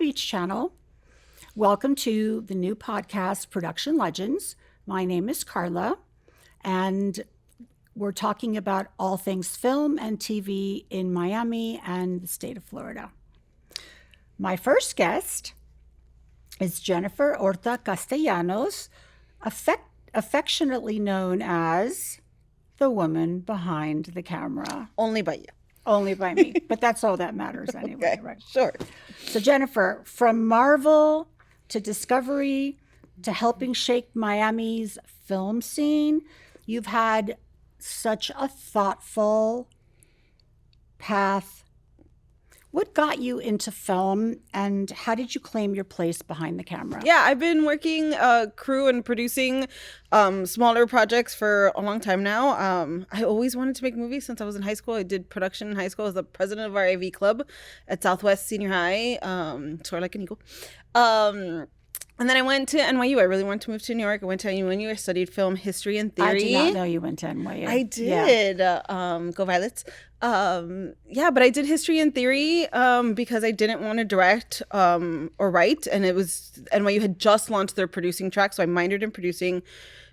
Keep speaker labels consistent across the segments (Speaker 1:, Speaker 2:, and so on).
Speaker 1: Beach Channel. Welcome to the new podcast, Production Legends. My name is Carla, and we're talking about all things film and TV in Miami and the state of Florida. My first guest is Jennifer Horta Castellanos, affectionately known as the woman behind the camera.
Speaker 2: Only by you.
Speaker 1: Only by me, but that's all that matters anyway,
Speaker 2: Okay,
Speaker 1: right?
Speaker 2: sure.
Speaker 1: So Jennifer, from Marvel to Discovery to helping shape Miami's film scene, you've had such a thoughtful path. What got you into film, and how did you claim your place behind the camera?
Speaker 2: Yeah, I've been working crew and producing smaller projects for a long time now. I always wanted to make movies since I was in high school. I did production in high school. I was the president of our AV club at Southwest Senior High, soar like an eagle. And then I went to NYU. I really wanted to move to New York. I went to NYU. I studied film history and theory.
Speaker 1: I did not know you went to NYU.
Speaker 2: I did. Yeah. Go Violets. Yeah, but I did history and theory because I didn't want to direct or write. And it was NYU had just launched their producing track. So I minored in producing,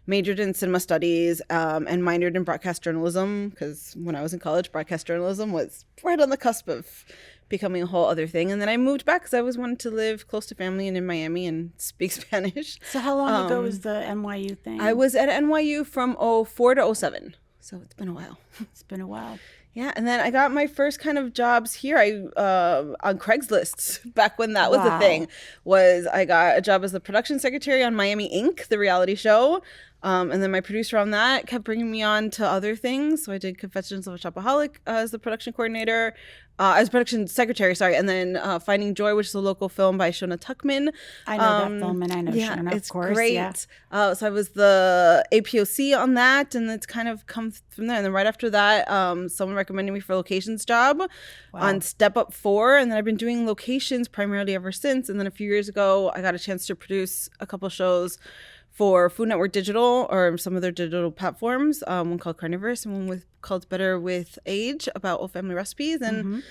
Speaker 2: majored in cinema studies, and minored in broadcast journalism because when I was in college, broadcast journalism was right on the cusp of becoming a whole other thing. And then I moved back because I always wanted to live close to family and in Miami and speak Spanish.
Speaker 1: So how long ago was the NYU thing?
Speaker 2: I was at NYU from 04 to 07. So it's been a while.
Speaker 1: It's been a while.
Speaker 2: Yeah, and then I got my first kind of jobs here. On Craigslist back when that was a thing. I got a job as the production secretary on Miami Inc., the reality show. And then my producer on that kept bringing me on to other things. So I did Confessions of a Shopaholic as the production coordinator, as production secretary, sorry. And then Finding Joy, which is a local film by Shona Tuckman.
Speaker 1: I know that film, and I know Shona, of course.
Speaker 2: Great. Yeah. So I was the APOC on that, and it's kind of come from there. And then right after that, someone recommended me for a locations job on Step Up 4. And then I've been doing locations primarily ever since. And then a few years ago, I got a chance to produce a couple shows for Food Network Digital or some of their digital platforms, one called Carnivorous and one called Better with Age about old family recipes. And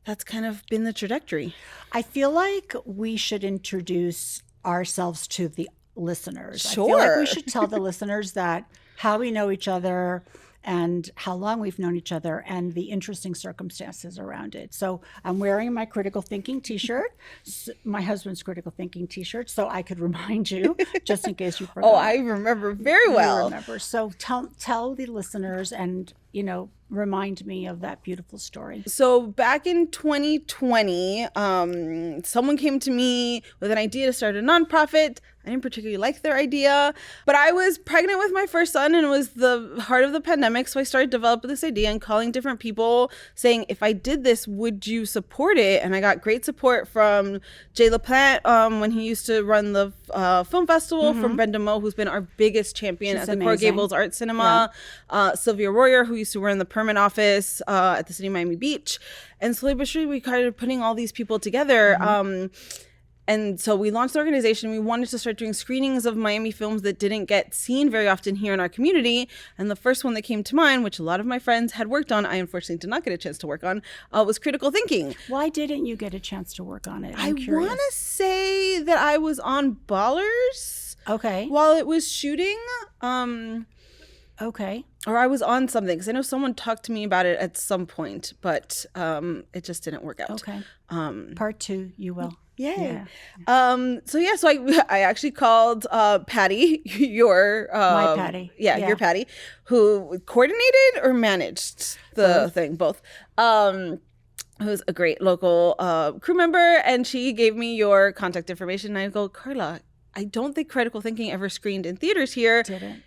Speaker 2: that's kind of been the trajectory.
Speaker 1: I feel like we should introduce ourselves to the listeners.
Speaker 2: Sure.
Speaker 1: I feel like we should tell the listeners that how we know each other and how long we've known each other and the interesting circumstances around it. So I'm wearing my critical thinking t-shirt, my husband's critical thinking t-shirt, so I could remind you just in case you forgot.
Speaker 2: Oh, I remember very well.
Speaker 1: You remember. So tell the listeners and, remind me of that beautiful story.
Speaker 2: So back in 2020, someone came to me with an idea to start a nonprofit. I didn't particularly like their idea, but I was pregnant with my first son and it was the heart of the pandemic. So I started developing this idea and calling different people saying, if I did this, would you support it? And I got great support from Jay LaPlante when he used to run the film festival, from Brenda Moe, who's been our biggest champion at the Coral Gables Art Cinema, Sylvia Royer, who used to run the permit office at the city of Miami Beach. And slowly but surely, we started putting all these people together. And so we launched the organization. We wanted to start doing screenings of Miami films that didn't get seen very often here in our community. And the first one that came to mind, which a lot of my friends had worked on, I unfortunately did not get a chance to work on, was Critical Thinking.
Speaker 1: Why didn't you get a chance to work on it?
Speaker 2: I want to say that I was on Ballers.
Speaker 1: Okay.
Speaker 2: While it was shooting.
Speaker 1: Okay.
Speaker 2: Or I was on something, because I know someone talked to me about it at some point, but it just didn't work out.
Speaker 1: Okay. Part 2, you will.
Speaker 2: Yay. Yeah. So I actually called Patty, your
Speaker 1: my Patty.
Speaker 2: Yeah, your Patty, who coordinated or managed the thing, both. Who's a great local crew member, and she gave me your contact information. And I go, Carla, I don't think Critical Thinking ever screened in theaters here.
Speaker 1: Didn't.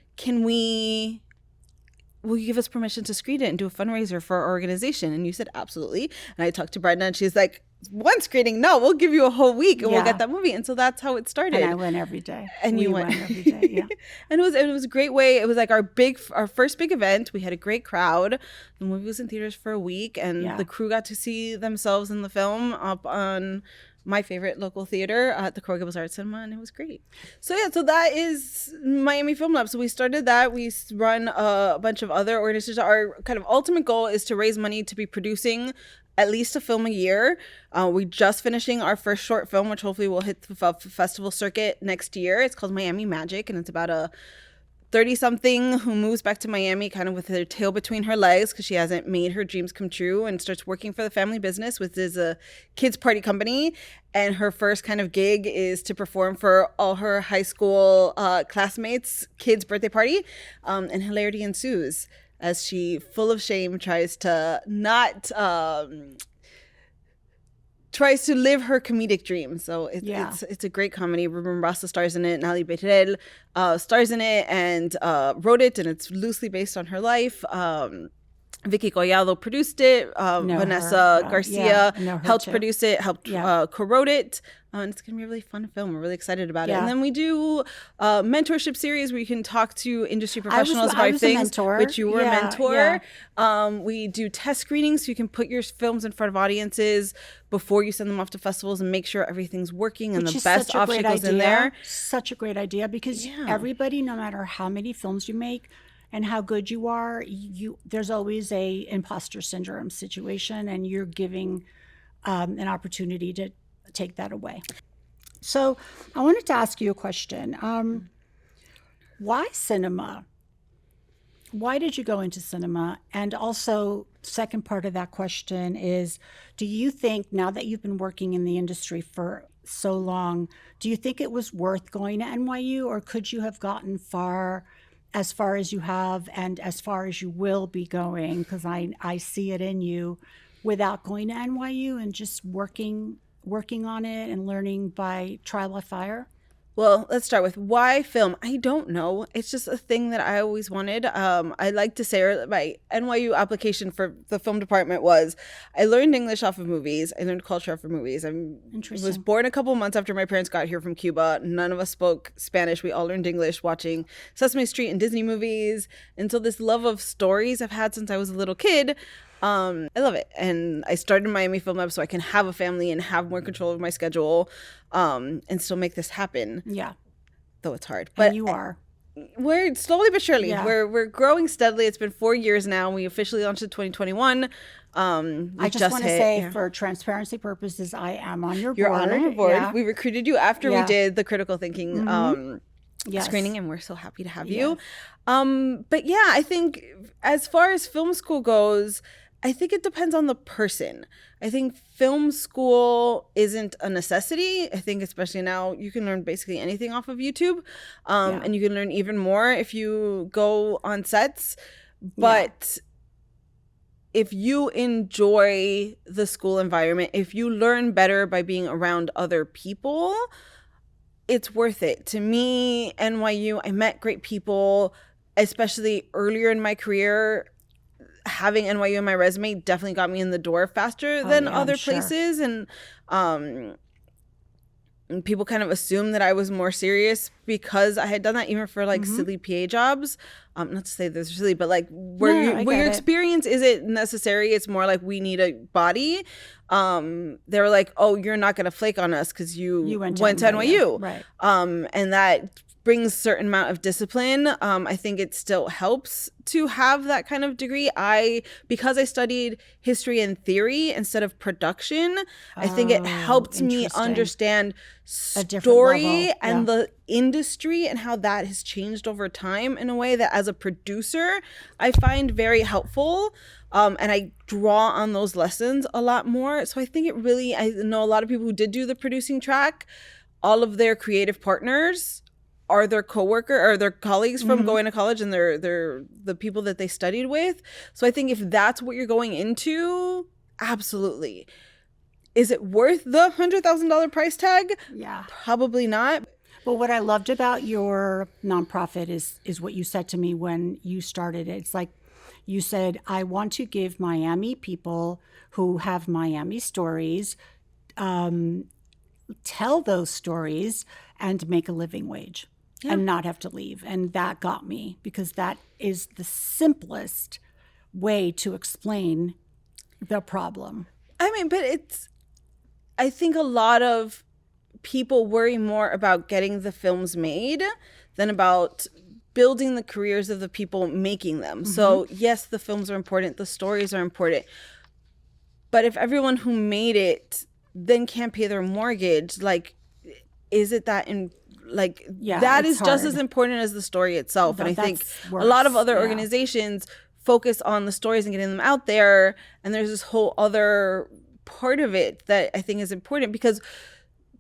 Speaker 2: Will you give us permission to screen it and do a fundraiser for our organization? And you said, absolutely. And I talked to Brenda and she's like, one screening? No, we'll give you a whole week and we'll get that movie. And so that's how it started.
Speaker 1: And I went every day.
Speaker 2: And you went
Speaker 1: every day, yeah.
Speaker 2: And it was a great way. It was like our first big event. We had a great crowd. The movie was in theaters for a week and the crew got to see themselves in the film up on my favorite local theater at the Coral Gables Art Cinema, and it was great. So that is Miami Film Lab. So we started that. We run a bunch of other organizations. Our kind of ultimate goal is to raise money to be producing at least a film a year. We're just finishing our first short film, which hopefully will hit the festival circuit next year. It's called Miami Magic, and it's about a 30-something who moves back to Miami kind of with her tail between her legs because she hasn't made her dreams come true, and starts working for the family business, which is a kids party company. And her first kind of gig is to perform for all her high school classmates' kids' birthday party. And hilarity ensues as she, full of shame, tries to live her comedic dream. So it's a great comedy. Ruben Rasa stars in it. Nali Betrel stars in it and wrote it, and it's loosely based on her life. Vicky Collado produced it. Vanessa Garcia helped produce it, helped co-wrote it. And it's going to be a really fun film. We're really excited about it. And then we do a mentorship series where you can talk to industry professionals about things, which you were a mentor. We do test screenings so you can put your films in front of audiences before you send them off to festivals and make sure everything's working and the best obstacles in there.
Speaker 1: Such a great idea, because everybody, no matter how many films you make and how good you are, there's always a imposter syndrome situation, and you're giving an opportunity to take that away. So I wanted to ask you a question. Why cinema? Why did you go into cinema? And also, second part of that question is, do you think, now that you've been working in the industry for so long, do you think it was worth going to NYU, or could you have gotten as far as you have and as far as you will be going, because I see it in you, without going to NYU and just working on it and learning by trial by fire?
Speaker 2: Well, let's start with why film. I don't know. It's just a thing that I always wanted. I like to say my NYU application for the film department was, I learned English off of movies. I learned culture off of movies. I was born a couple months after my parents got here from Cuba. None of us spoke Spanish. We all learned English watching Sesame Street and Disney movies. And so this love of stories I've had since I was a little kid. I love it. And I started Miami Film Lab so I can have a family and have more control of my schedule, and still make this happen.
Speaker 1: Yeah.
Speaker 2: Though it's hard. But
Speaker 1: you are.
Speaker 2: We're slowly but surely.
Speaker 1: Yeah.
Speaker 2: We're growing steadily. It's been 4 years now. We officially launched in 2021.
Speaker 1: I just want to say, for transparency purposes, I am on your board.
Speaker 2: You're on our board. Yeah. We recruited you after we did the critical thinking screening, and we're so happy to have you. But yeah, I think as far as film school goes, I think it depends on the person. I think film school isn't a necessity. I think especially now you can learn basically anything off of YouTube, and you can learn even more if you go on sets. But if you enjoy the school environment, if you learn better by being around other people, it's worth it. To me, NYU, I met great people, especially earlier in my career. Having NYU in my resume definitely got me in the door faster than other places. And people kind of assumed that I was more serious because I had done that, even for like silly PA jobs. Not to say this is silly, but like where your experience isn't necessary. It's more like, we need a body. They were like, oh, you're not going to flake on us because you went to NYU.
Speaker 1: Right.
Speaker 2: And that brings a certain amount of discipline. I think it still helps to have that kind of degree. Because I studied history and theory instead of production, I think it helped me understand story and the industry and how that has changed over time in a way that as a producer I find very helpful. And I draw on those lessons a lot more. So I think I know a lot of people who did do the producing track, all of their creative partners are their coworker or their colleagues from going to college, and they're the people that they studied with. So I think if that's what you're going into, absolutely. Is it worth the $100,000 price tag?
Speaker 1: Yeah.
Speaker 2: Probably not.
Speaker 1: But what I loved about your nonprofit is what you said to me when you started it. It's like, you said, I want to give Miami people who have Miami stories, tell those stories and make a living wage and not have to leave. And that got me, because that is the simplest way to explain the problem.
Speaker 2: I mean, but I think a lot of people worry more about getting the films made than about building the careers of the people making them. So yes, the films are important, the stories are important, But if everyone who made it then can't pay their mortgage, like, is it that in like that is just as important as the story itself? And I think a lot of other organizations focus on the stories and getting them out there, and there's this whole other part of it that I think is important, because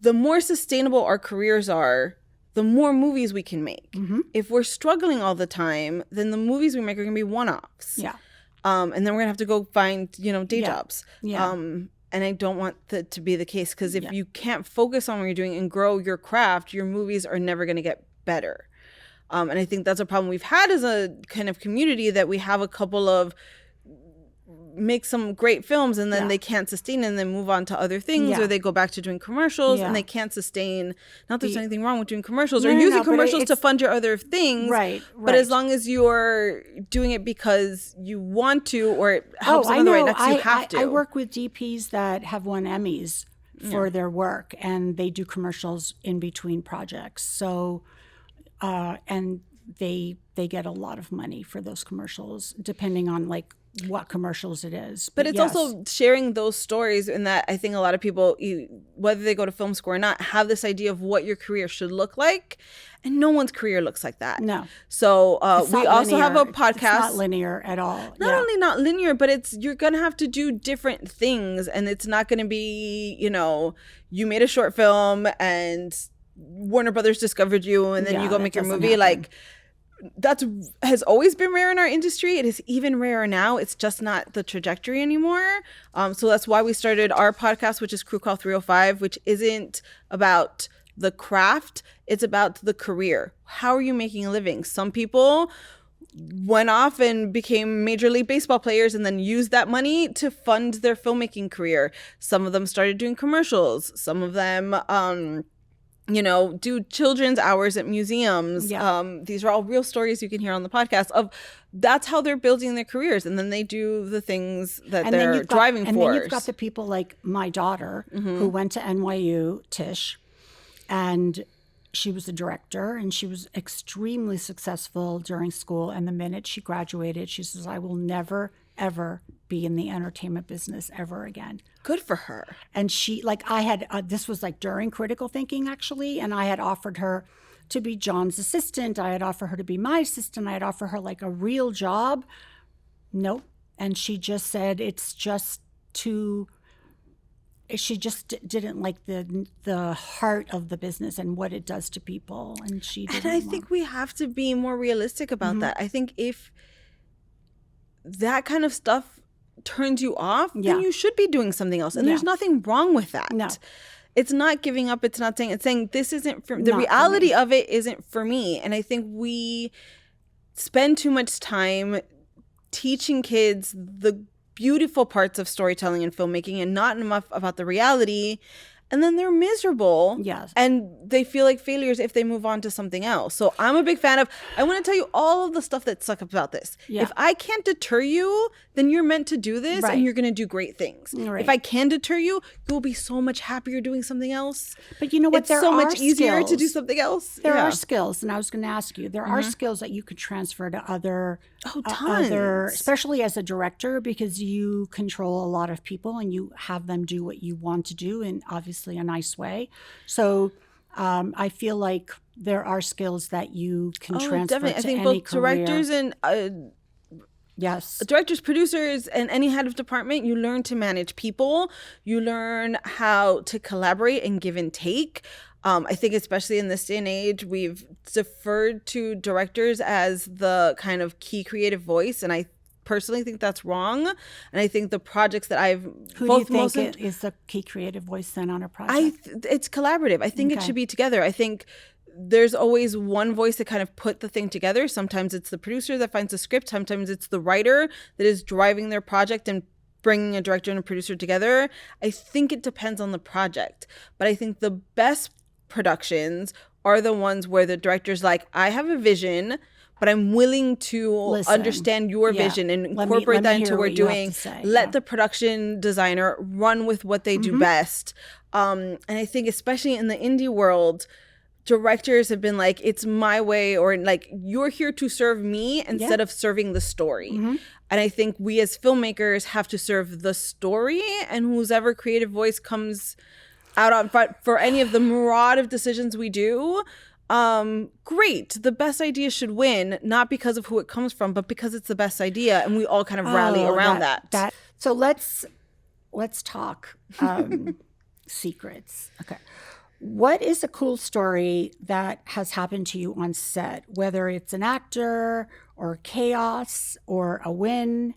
Speaker 2: the more sustainable our careers are, the more movies we can make. If we're struggling all the time, then the movies we make are gonna be one-offs. And then we're gonna have to go find, day jobs. And I don't want that to be the case, because if you can't focus on what you're doing and grow your craft, your movies are never gonna get better. And I think that's a problem we've had as a kind of community, that we have a couple of make some great films and then they can't sustain and then move on to other things, or they go back to doing commercials and they can't sustain. Not that there's anything wrong with doing commercials or using commercials to fund your other things, but as long as you're doing it because you want to, or it helps another right next, you have to.
Speaker 1: I work with DPs that have won Emmys for their work, and they do commercials in between projects. So and they get a lot of money for those commercials, depending on like what commercials it is.
Speaker 2: But it's also sharing those stories, in that I think a lot of people, whether they go to film school or not, have this idea of what your career should look like, and no one's career looks like that.
Speaker 1: No.
Speaker 2: So we also have a podcast. It's
Speaker 1: not linear at all.
Speaker 2: Not only not linear, but you're gonna have to do different things, and it's not gonna be, you made a short film and Warner Brothers discovered you and then you go make your movie. Happen. Like, that has always been rare in our industry. It is even rarer now. It's just not the trajectory anymore. So that's why we started our podcast, which is Crew Call 305, which isn't about the craft. It's about the career. How are you making a living? Some people went off and became Major League Baseball players and then used that money to fund their filmmaking career. Some of them started doing commercials. Some of them do children's hours at museums. These are all real stories you can hear on the podcast of that's how they're building their careers. And then they do the things that they're driving for.
Speaker 1: And then you've got the people like my daughter who went to NYU, Tish, and she was a director, and she was extremely successful during school. And the minute she graduated, she says, I will never, ever be in the entertainment business ever again.
Speaker 2: Good for her.
Speaker 1: And she, I had, this was during critical thinking, actually, and I had offered her to be John's assistant. I had offered her to be my assistant. I had offered her a real job. Nope. And she just said, it's just too, she just didn't like the heart of the business and what it does to people. And she didn't.
Speaker 2: And I think we have to be more realistic about that. I think if that kind of stuff turns you off, then you should be doing something else. And there's nothing wrong with that.
Speaker 1: No.
Speaker 2: It's not giving up. It's not saying, it's saying this isn't for, the reality of it isn't for me. And I think we spend too much time teaching kids the beautiful parts of storytelling and filmmaking and not enough about the reality. And then they're miserable.
Speaker 1: Yes.
Speaker 2: And they feel like failures if they move on to something else. So I'm a big fan of, I want to tell you all of the stuff that sucks about this. Yeah. If I can't deter you, then you're meant to do this and you're going to do great things. Right. If I can deter you, you'll be so much happier doing something else.
Speaker 1: But you know what?
Speaker 2: It's so much easier to do something else.
Speaker 1: There are skills. And I was going to ask you, there are skills that you could transfer to other, especially as a director, because you control a lot of people and you have them do what you want to do in obviously a nice way. So I feel like there are skills that you can transfer to any career.
Speaker 2: I think both directors and directors, producers, and any head of department, you learn to manage people. You learn how to collaborate and give and take. I think especially in this day and age, we've deferred to directors as the kind of key creative voice, and I personally think that's wrong. And I think the projects that I've
Speaker 1: Who do you think is the key creative voice then on a project?
Speaker 2: It's collaborative. I think it should be together. I think there's always one voice that kind of put the thing together. Sometimes it's the producer that finds the script. Sometimes it's the writer that is driving their project and bringing a director and a producer together. I think it depends on the project. But I think the best productions are the ones where the director's like, I have a vision, but I'm willing to understand your vision and incorporate that into what we're doing. Let the production designer run with what they do best. And I think especially in the indie world, directors have been like, it's my way, or like, you're here to serve me instead of serving the story. And I think we as filmmakers have to serve the story, and whose ever creative voice comes out on front for any of the myriad of decisions we do, great. The best idea should win, not because of who it comes from, but because it's the best idea, and we all kind of rally around that.
Speaker 1: So let's talk secrets. Okay. What is a cool story that has happened to you on set, whether it's an actor or chaos or a win?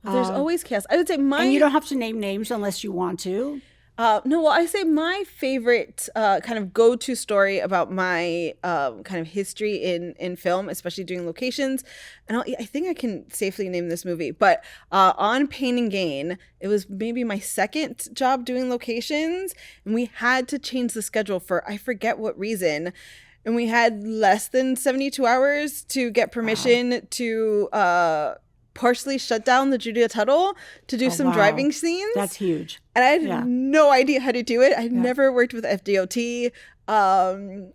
Speaker 2: There's always chaos. I would say
Speaker 1: and you don't have to name names unless you want to.
Speaker 2: No, well, I say my favorite kind of go-to story about my kind of history in film, especially doing locations, and I think I can safely name this movie, but on Pain and Gain, it was maybe my second job doing locations, and we had to change the schedule for, I forget what reason, and we had less than 72 hours to get permission to partially shut down the Julia Tuttle to do some driving scenes.
Speaker 1: That's huge.
Speaker 2: And I had no idea how to do it. I'd never worked with FDOT. And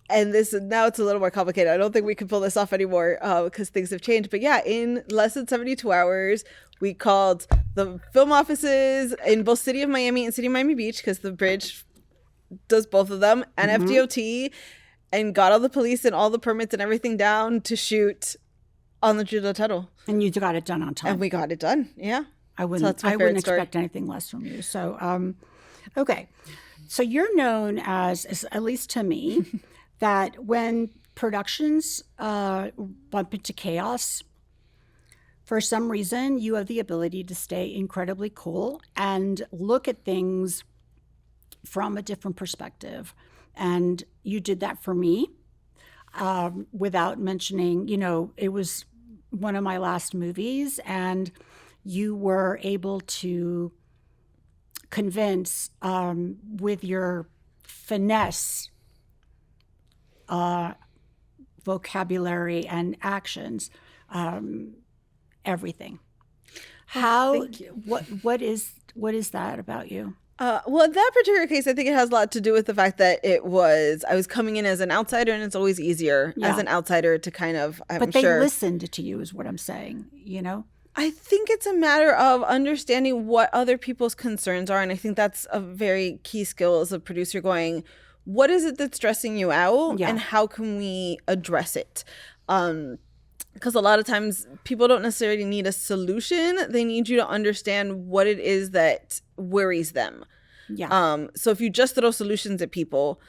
Speaker 2: now it's a little more complicated. I don't think we can pull this off anymore because things have changed. But yeah, in less than 72 hours, we called the film offices in both City of Miami and City of Miami Beach, because the bridge does both of them, and FDOT, and got all the police and all the permits and everything down to shoot on the Julia Tuttle.
Speaker 1: And you got it done on time.
Speaker 2: And we got it done. Yeah.
Speaker 1: I wouldn't expect anything less from you. So, okay. So you're known as at least to me, that when productions bump into chaos, for some reason, you have the ability to stay incredibly cool and look at things from a different perspective. And you did that for me without mentioning, it was one of my last movies, and you were able to convince with your finesse, vocabulary, and actions, everything. What is that about you?
Speaker 2: Well, in that particular case, I think it has a lot to do with the fact that I was coming in as an outsider, and it's always easier as an outsider to kind of,
Speaker 1: But they listened to you is what I'm saying,
Speaker 2: I think it's a matter of understanding what other people's concerns are. And I think that's a very key skill as a producer, going, what is it that's stressing you out, and how can we address it? Because a lot of times people don't necessarily need a solution. They need you to understand what it is that worries them.
Speaker 1: Yeah.
Speaker 2: So if you just throw solutions at people,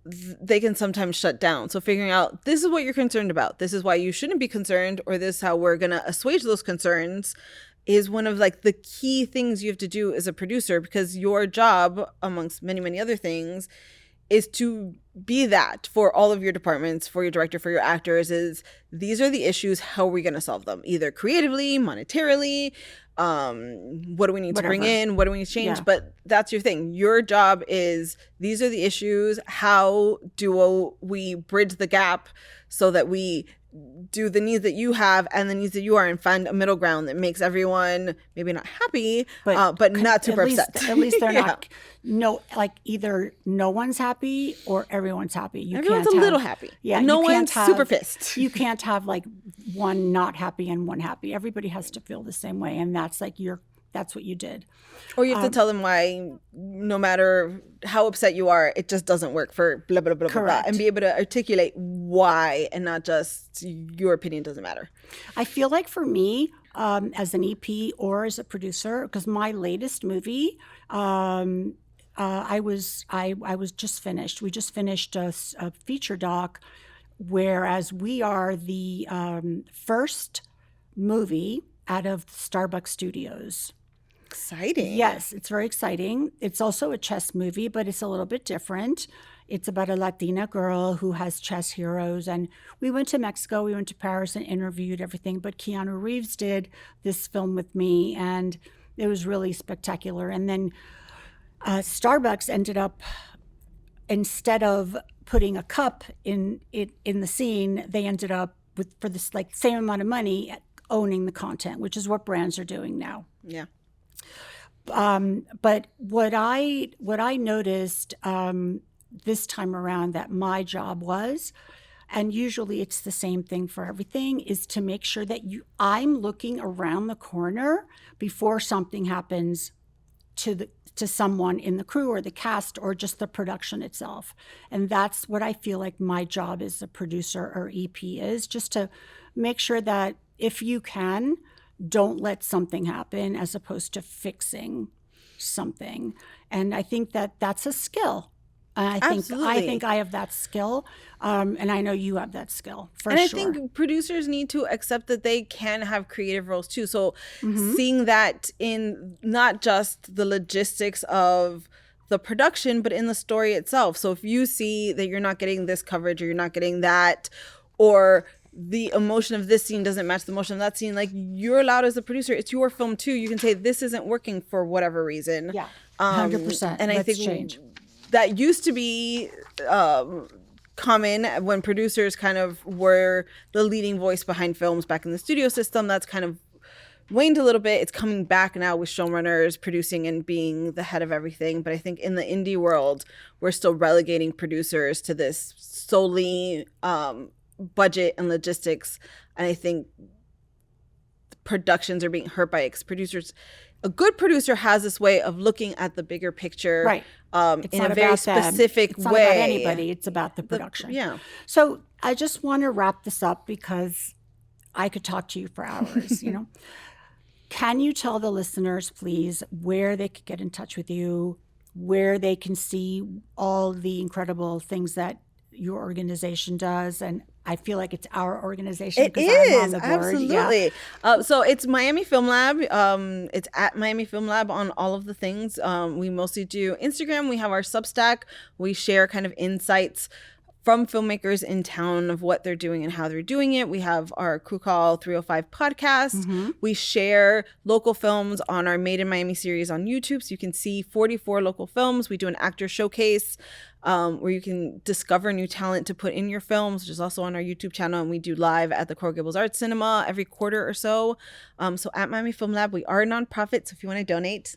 Speaker 2: they can sometimes shut down. So figuring out, this is what you're concerned about, this is why you shouldn't be concerned, or this is how we're going to assuage those concerns, is one of like the key things you have to do as a producer, because your job, amongst many, many other things, is to be that for all of your departments, for your director, for your actors, is these are the issues, how are we going to solve them? Either creatively, monetarily, what do we need to bring in? What do we need to change?
Speaker 1: Yeah.
Speaker 2: But that's your thing. Your job is, these are the issues. How do we bridge the gap so that we do the needs that you have and the needs that you are, and find a middle ground that makes everyone maybe not happy, but not super upset.
Speaker 1: At least they're not. No, like either no one's happy or everyone's happy.
Speaker 2: Everyone's a little happy.
Speaker 1: Yeah,
Speaker 2: no one's super pissed.
Speaker 1: You can't have like one not happy and one happy. Everybody has to feel the same way, and that's like that's what you did.
Speaker 2: Or you have to tell them why, no matter how upset you are, it just doesn't work for blah, blah, blah, blah, blah, and be able to articulate why, and not just your opinion doesn't matter.
Speaker 1: I feel like for me, as an EP or as a producer, because my latest movie, I was just finished. We just finished a feature doc, whereas we are the first movie out of Starbucks Studios.
Speaker 2: Exciting.
Speaker 1: Yes, it's very exciting. It's also a chess movie, but it's a little bit different. It's about a Latina girl who has chess heroes. And we went to Mexico, we went to Paris and interviewed everything. But Keanu Reeves did this film with me, and it was really spectacular. And then Starbucks ended up, instead of putting a cup in the scene, they ended up with, for this like same amount of money, owning the content, which is what brands are doing now.
Speaker 2: Yeah.
Speaker 1: But what I noticed this time around that my job was, and usually it's the same thing for everything, is to make sure that I'm looking around the corner before something happens to someone in the crew or the cast or just the production itself. And that's what I feel like my job as a producer or EP is, just to make sure that if you can, don't let something happen as opposed to fixing something. And I think that that's a skill. I think I have that skill, and I know you have that skill for
Speaker 2: and
Speaker 1: sure.
Speaker 2: I think producers need to accept that they can have creative roles too. So seeing that in not just the logistics of the production, but in the story itself. So if you see that you're not getting this coverage or you're not getting that, or the emotion of this scene doesn't match the emotion of that scene, like, you're allowed as a producer, it's your film too. You can say this isn't working for whatever reason.
Speaker 1: Yeah, 100%.
Speaker 2: And I think
Speaker 1: change.
Speaker 2: That used to be common when producers kind of were the leading voice behind films back in the studio system. That's kind of waned a little bit. It's coming back now with showrunners producing and being the head of everything. But I think in the indie world, we're still relegating producers to this solely budget and logistics. And I think productions are being hurt by it because producers, a good producer has this way of looking at the bigger picture,
Speaker 1: right?
Speaker 2: In a very specific
Speaker 1: it's
Speaker 2: way.
Speaker 1: Not about anybody. It's about the production.
Speaker 2: Yeah.
Speaker 1: So I just want to wrap this up because I could talk to you for hours. Can you tell the listeners, please, where they could get in touch with you, where they can see all the incredible things that your organization does? And I feel like it's our organization because I'm on the board.
Speaker 2: Absolutely. Yeah. So it's Miami Film Lab. It's at Miami Film Lab on all of the things. We mostly do Instagram. We have our Substack. We share kind of insights from filmmakers in town of what they're doing and how they're doing it. We have our Crew Call 305 podcast. We share local films on our Made in Miami series on YouTube. So you can see 44 local films. We do an actor showcase where you can discover new talent to put in your films, which is also on our YouTube channel. And we do live at the Coral Gables Arts Cinema every quarter or so. So at Miami Film Lab, we are a nonprofit. So if you want to donate,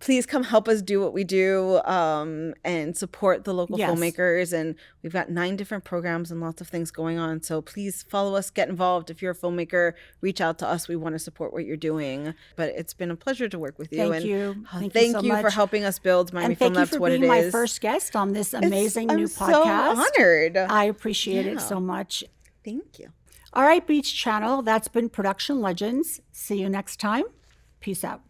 Speaker 2: please come help us do what we do and support the local filmmakers. And we've got 9 different programs and lots of things going on. So please follow us, get involved. If you're a filmmaker, reach out to us. We want to support what you're doing. But it's been a pleasure to work with you.
Speaker 1: Thank you.
Speaker 2: Thank you for helping us build Miami Film Lab to what it is.
Speaker 1: And thank you for being my first guest on this amazing new podcast.
Speaker 2: I'm so honored.
Speaker 1: I appreciate it so much.
Speaker 2: Thank you.
Speaker 1: All right, Beach Channel. That's been Production Legends. See you next time. Peace out.